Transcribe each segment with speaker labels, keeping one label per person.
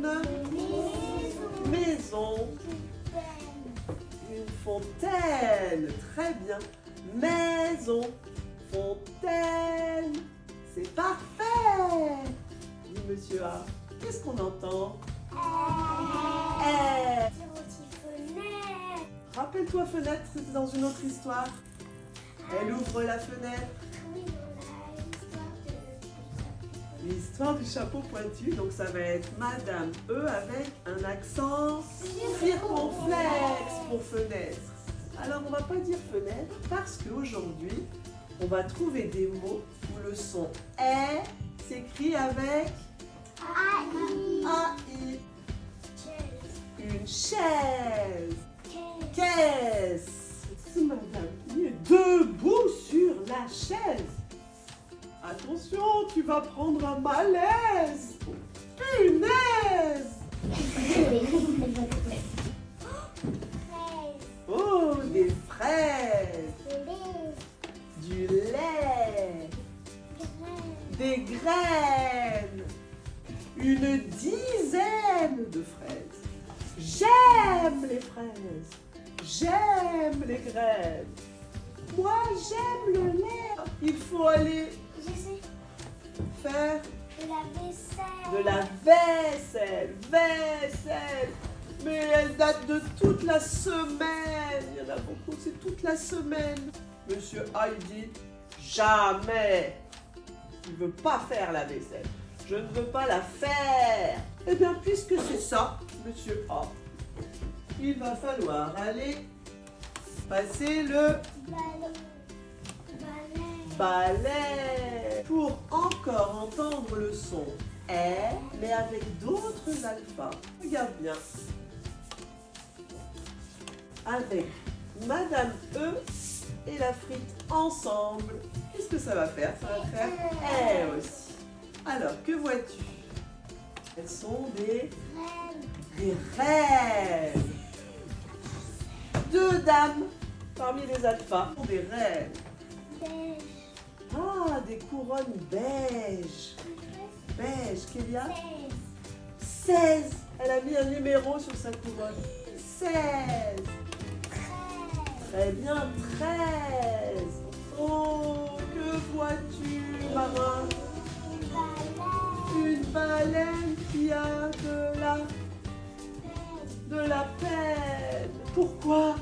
Speaker 1: une maison. Une fontaine. Très bien. Maison. Fontaine. C'est parfait. Dit Monsieur A. Qu'est-ce qu'on entend? Rappelle-toi fenêtre, c'était dans une autre histoire. Elle ouvre la fenêtre. L'histoire du chapeau pointu, donc ça va être Madame E avec un accent circonflexe pour fenêtre. Alors on va pas dire fenêtre parce qu'aujourd'hui on va trouver des mots où le son est s'écrit avec AI. Une chaise. Caisse. C'est Madame qui est debout sur la chaise. Attention, tu vas prendre un malaise. Punaise. Oh, des fraises. Du lait. Des graines. Une dizaine de fraises. J'aime les fraises. J'aime les graines. Moi, j'aime le lait. Il faut aller faire de la vaisselle. Vaisselle. Mais elle date de toute la semaine. Il y en a beaucoup, c'est toute la semaine. Monsieur A, il dit jamais. Il ne veut pas faire la vaisselle. Je ne veux pas la faire. Eh bien, puisque c'est ça, Monsieur A, il va falloir aller passer le balai pour encore entendre le son est, mais avec d'autres alphas. Regarde bien. Avec Madame E et la frite ensemble. Qu'est-ce que ça va faire? Ça va faire est aussi. Alors, que vois-tu? Elles sont des reines. Deux dames parmi les alphas sont des reines. Ah, des couronnes beige. Beige, Kélia? 16. Elle a mis un numéro sur sa couronne. 16. Très bien, 13. Oh, que vois-tu, marin? Une baleine qui a de la peine. Pourquoi?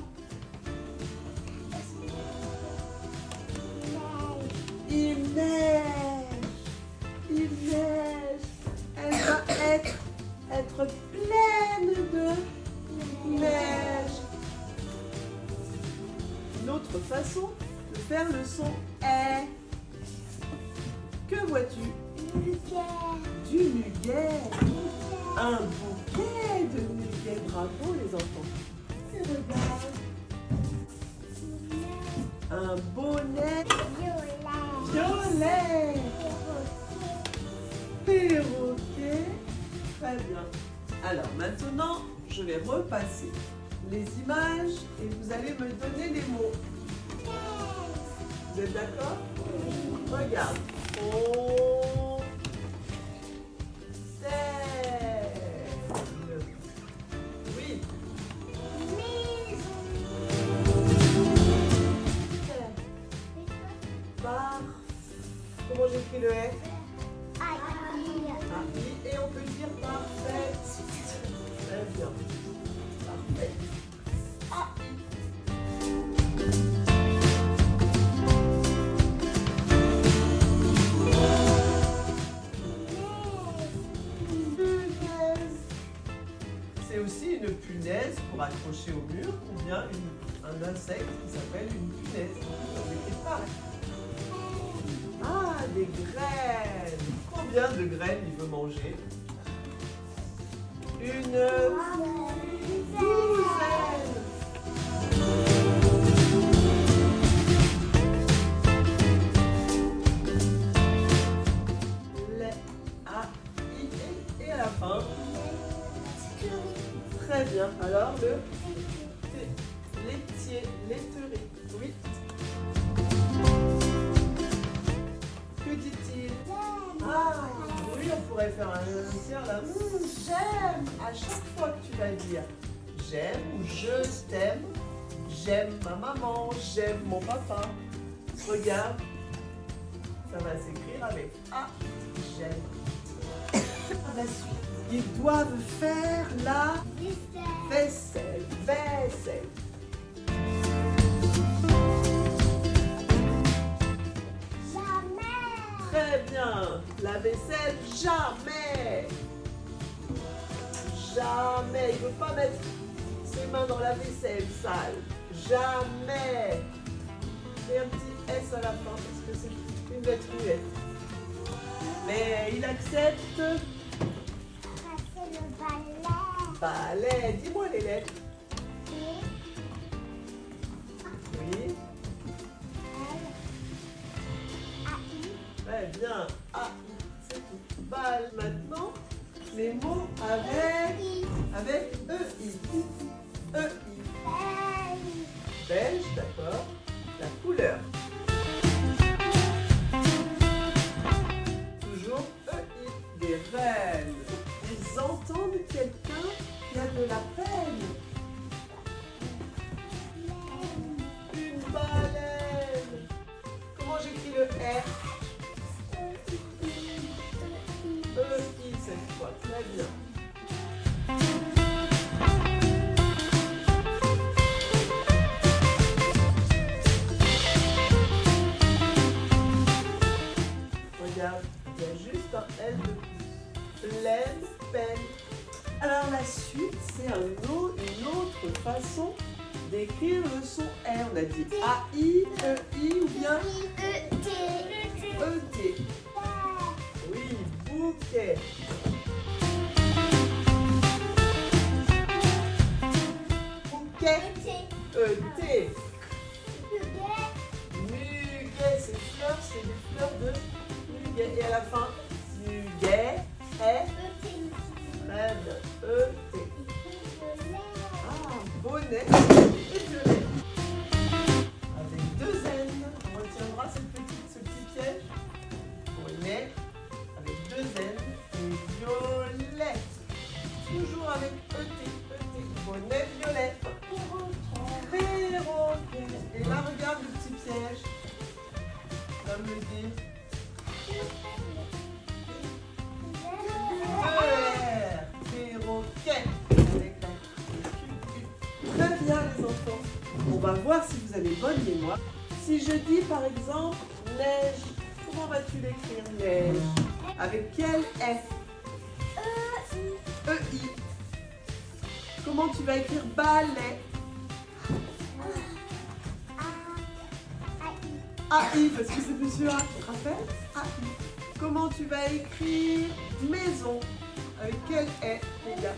Speaker 1: Il neige. Il neige. Elle va être pleine de neige. Une autre façon de faire le son est. Que vois-tu? Du muguet. Un bouquet de muguet. Bravo les enfants. Et regarde. Un bonnet violet. Perroquet. Très bien. Alors maintenant, je vais repasser les images et vous allez me donner les mots. Vous êtes d'accord? Regarde. On sève. Oui. Par. Comment j'écris le F? AI. Et on peut dire parfaite. Très bien. Parfait. C'est aussi une punaise pour accrocher au mur ou bien un insecte qui s'appelle une punaise. Ah, des graines. Combien de graines il veut manger? Une douzaine. Les A, I, et à la fin. Très bien. Alors, le laitier, laiterie. Oui. Que dit-il? Ah, oui, on peut pourrais faire un tiers là. J'aime. À chaque fois que tu vas dire j'aime ou je t'aime, j'aime ma maman, j'aime mon papa. Regarde, ça va s'écrire avec A. J'aime. La suite. Ils doivent faire la vaisselle. Vaisselle. Très bien. La vaisselle, jamais. Jamais. Il ne veut pas mettre ses mains dans la vaisselle sale. Jamais. Et un petit S à la fin parce que c'est une lettre muette. Mais il accepte. Balai. Dis-moi les lettres. Oui. Très bien. A, I, c'est tout. Bal. Maintenant, les mots avec E-I. E-I. Beige, d'accord. La couleur. Toujours E-I. Des reines. Ils entendent quelqu'un qui a de la peine. Une baleine. Comment j'écris le R? E-I cette fois. Très bien. Regarde, il y a juste un L de plus. Pleine, peine. Alors la suite, c'est une autre façon d'écrire le son R. On a dit A-I, E-I ou bien E-T. Oui, bouquet. Bouquet. E-T. Muguet, c'est fleurs, c'est des fleurs de muguet. Et à la fin, muguet, est. Très bien. E-T. Ah, bonnet et violet. Avec deux N. On retiendra ce petit piège. Bonnet avec deux N et violet. Toujours avec E-T. E-T. Bonnet, violet. Perroquet. Et là, regarde le petit piège. Va me le dire. Très bien les enfants. On va voir si vous avez bonne mémoire. Si je dis par exemple neige, comment vas-tu l'écrire neige? Avec quel F? E-I. Comment tu vas écrire balai? A-I, parce que c'est monsieur A, tu te rappelles? A-I. Comment tu vas écrire maison? Avec quel est, les gars?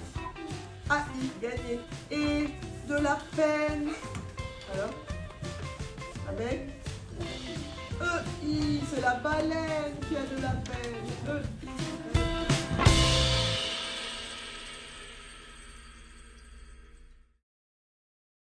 Speaker 1: A-I, gagné. Et de la peine. Alors? Avec E-I, c'est la baleine qui a de la peine. E-I.